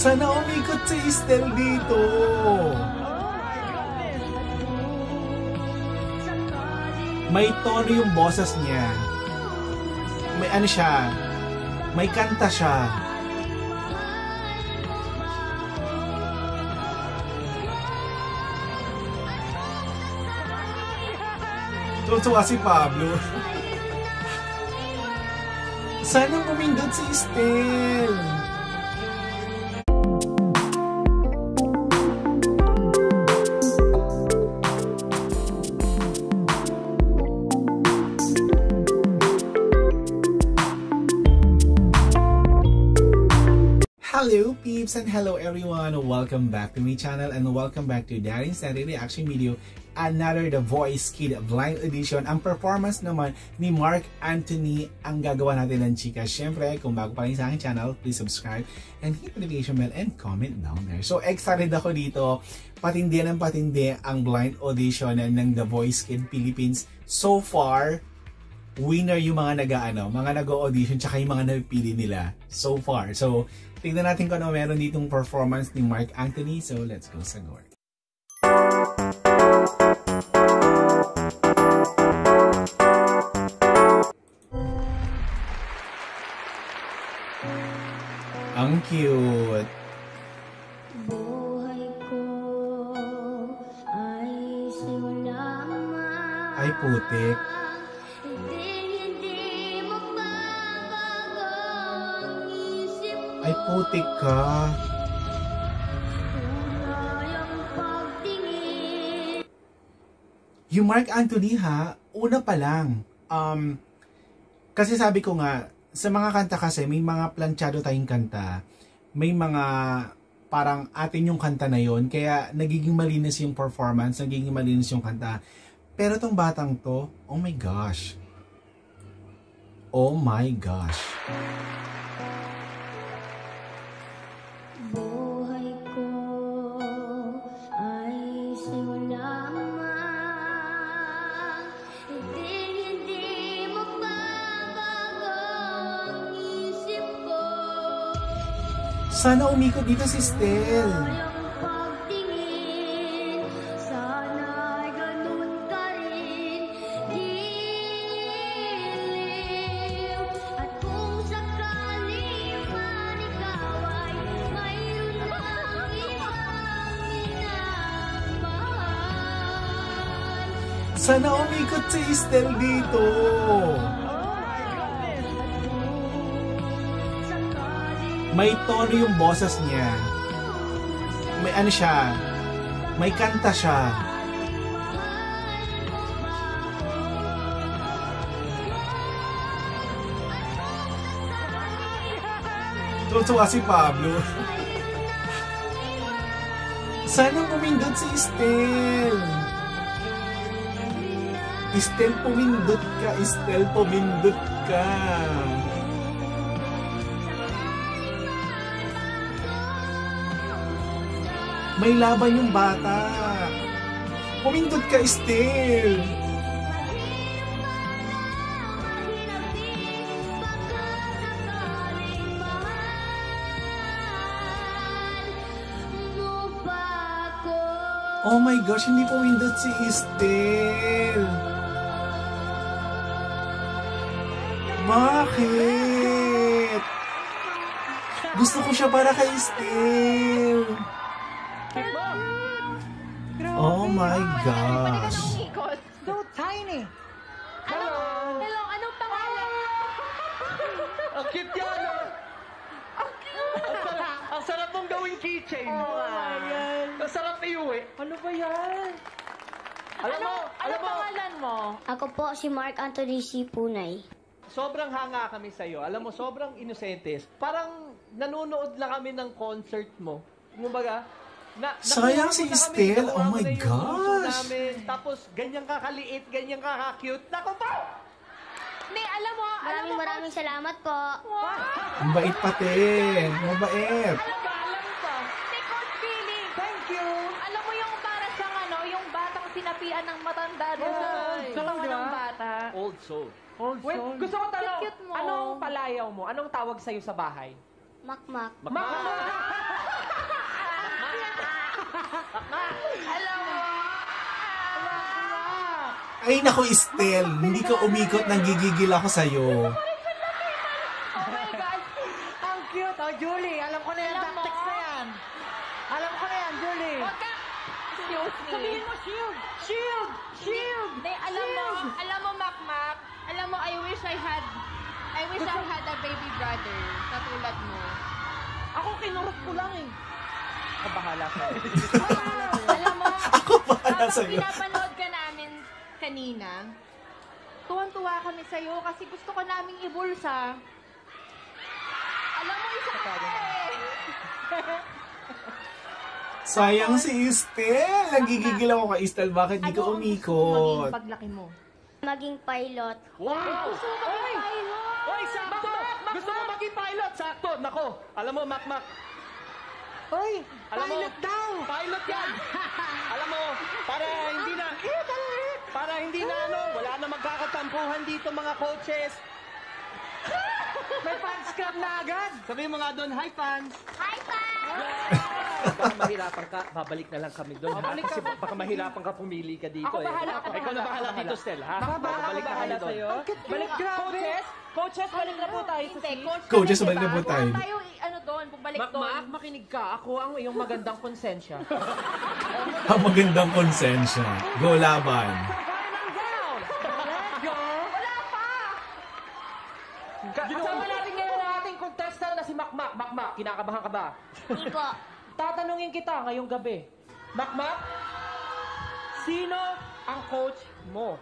Sana umikot si Estel dito. May tono yung boses niya. May ano siya. May kanta siya. Tuwa si Pablo. Sana umindot si Estel. Hello peeps and hello everyone, welcome back to my channel and welcome back to Darren's Daddy Reaction Video. Another The Voice Kid Blind Audition. Ang performance naman ni Marc Anthony ang gagawa natin ng chika. Siyempre, kung bago pa rin sa aking channel, please subscribe and hit the notification bell and comment down there. So excited ako dito. Patindi ng patindi ang blind audition ng The Voice Kid Philippines. So far, winner yung mga nag-audition tsaka yung mga napili nila so far. So tingnan natin kung ano meron ditong performance ni Marc Anthony. So let's go sa gore. Ang cute. Buhay ko ay sulama. Ay putik. Hindi magbabago ang isip ko. Ay putik ka. Kayang pagtingin. Yung Marc Anthony ha, una pa lang. Kasi sabi ko nga, sa mga kanta kasi, may mga planchado tayong kanta. May mga parang atin yung kanta na yon, kaya nagiging malinis yung performance, nagiging malinis yung kanta. Pero tong batang to, oh my gosh. Oh my gosh. Buhay ko ay sulama. Hindi magbabago ang isip ko. Sana umikot dito si Estel. Kayang pagtingin, sana'y ganun ka rin. Giliw, at kung sakali man ikaw ay mayroon kang ibang minamahal. Sana umikot si Estel dito. May tono yung boses niya. May ano siya. May kanta siya. Tuwa si Pablo. Sana pumindot si Estel. Estel, pumindot ka. Estel, pumindot ka. May laban yung bata. Pumindot ka, Estel. Oh my gosh, hindi pumindot si Estel. Bakit? Gusto ko siya para kay Estel. Oh my gosh. So tiny. Hello, anong pangalan? Ang cute yan, ah. Ang sarap mong gawing keychain. Oh my God. Ang sarap iuwi. Ano ba yan? Anong pangalan mo? Ako po si Marc Anthony C. Punay. Sobrang hanga kami sa'yo. Alam mo, sobrang inosentes. Parang nanonood lang kami ng concert mo. Kumbaga, sayang si Estel. Oh my gosh. Tapos, ganyan kakaliit, ganyan kakakute. Naku po! Alam mo, Maraming salamat po. Ang bait pati. Mabait. alam ko. May good feeling. Thank you! Alam mo yung para siyang yung batang sinapian ng matanda doon sa Ay. katawan ng bata. Old soul. Wait, gusto ko tanong, Cute mo. anong palayaw mo? Anong tawag sa'yo sa bahay? Makmak. Alam mo, Ay, naku, Estel. Hindi ka umikot. Nanggigigil ako sa'yo. oh my God. Ang cute. Oh, Julie, alam ko na yan. Alam mo? Tactics na yan. Alam ko na yan, Julie. Huwag ka. Excuse me. Sabihin mo, shield. Shield. Shield. Hindi, alam mo, Makmak, alam mo, I wish I had a baby brother katulad mo. Ako, kinurot ko lang eh. Bahala ka. Alam mo, Ako bahala habang sa'yo. pinapanood ka namin kanina, tuwan-tuwa kami sa'yo kasi gusto ko naming ibulsa. Alam mo, isa ka eh. Sayang si Estel. Nanggigigil ako kay Estel. Bakit di ka Ano ang gusto mong umikot? maging paglaki mo? Maging pilot. Wow! Gusto mo maging pilot? Hoy, sakto! Gusto mo maging pilot? Sakto! Nako, alam mo, Makmak. Hoy, Alam mo, pilot daw. Pilot yan! Alam mo, para hindi na wala na magkakatampuhan dito mga coaches. May fans club na agad. Sabihin mo nga doon, hi fans! Hi, pa! Baka mahirapan ka, babalik na lang kami doon. Babalik Kasi ka. baka mahirapan ka pumili ka dito. Ako bahala, ako Ikaw na bahala. bahala dito, Stel, ha? Babalik Babalik na kami doon. Balik, grabe. Coaches, balik na po tayo sa Hindi, Coaches, kami, balik na diba? po tayo. Huwag tayo, ano doon, bumalik doon. Makmak, makinig ka. Ako ang iyong magandang konsensya. Ang magandang konsensya. Go laban. Final down. Let's go. Wala pa! Kasama natin ngayon ang ating contestant na si Makmak. Makmak, kinakabahan ka ba? Hindi po. Tatanungin kita ngayong gabi. Makmak, sino ang coach mo?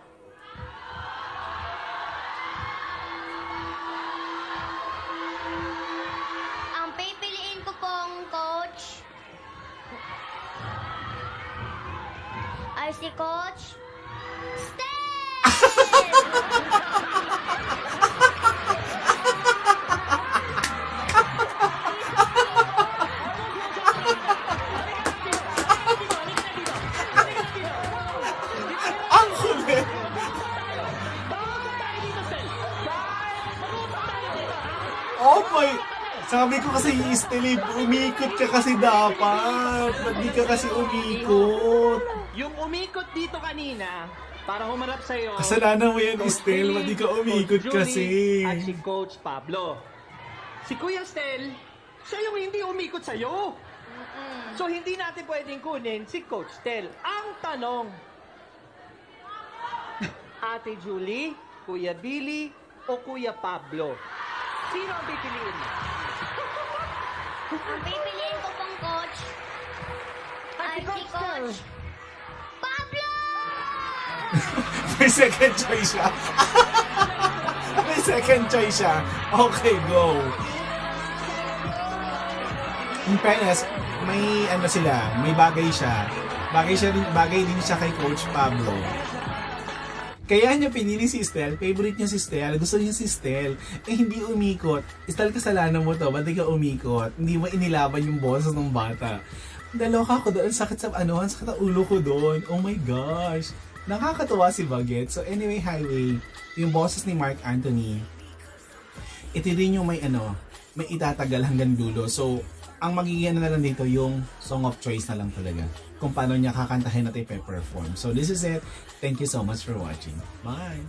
Ang pipiliin ko pong coach ay si Coach Stel! Ang kulit! Oh my... Sabi ko kasi Estel, umikot ka kasi dapat. Ba't di ka kasi umikot? Yung umikot dito kanina, para humarap sa'yo. Kasalanan mo yan, Coach Estel. Billy, Ba't di ka Coach umikot Julie, kasi? At si Coach Pablo. Si Kuya Stel, siya yung hindi umikot sa'yo. So hindi natin pwedeng kunin si Coach Stel. Ang tanong, Ate Julie, Kuya Billy, o Kuya Pablo? Sino ang pipiliin mo? Ang pipiliin ko pong coach ay si Coach Pablo! May second choice siya. May second choice siya. Okay, go. In fairness, may ano sila, may bagay siya. Bagay din siya kay Coach Pablo. Kaya niya pinili si Estel, favorite niya si Estel, gusto niya si Estel, eh hindi umikot. Estel, kasalanan mo to, ba't di ka umikot? Hindi mo inilaban yung boses ng bata. Naloka ako doon, sakit sa ano, sakit ang ulo ko doon. Oh my gosh. Nakakatuwa si Baguette. So anyway, Highway, yung boses ni Mark Anthony, ito din yung may ano, may itatagal hanggang dulo. So, ang magiging na lang dito yung song of choice na lang talaga. Kung paano niya kakantahin at i-perform. So this is it. Thank you so much for watching. Bye!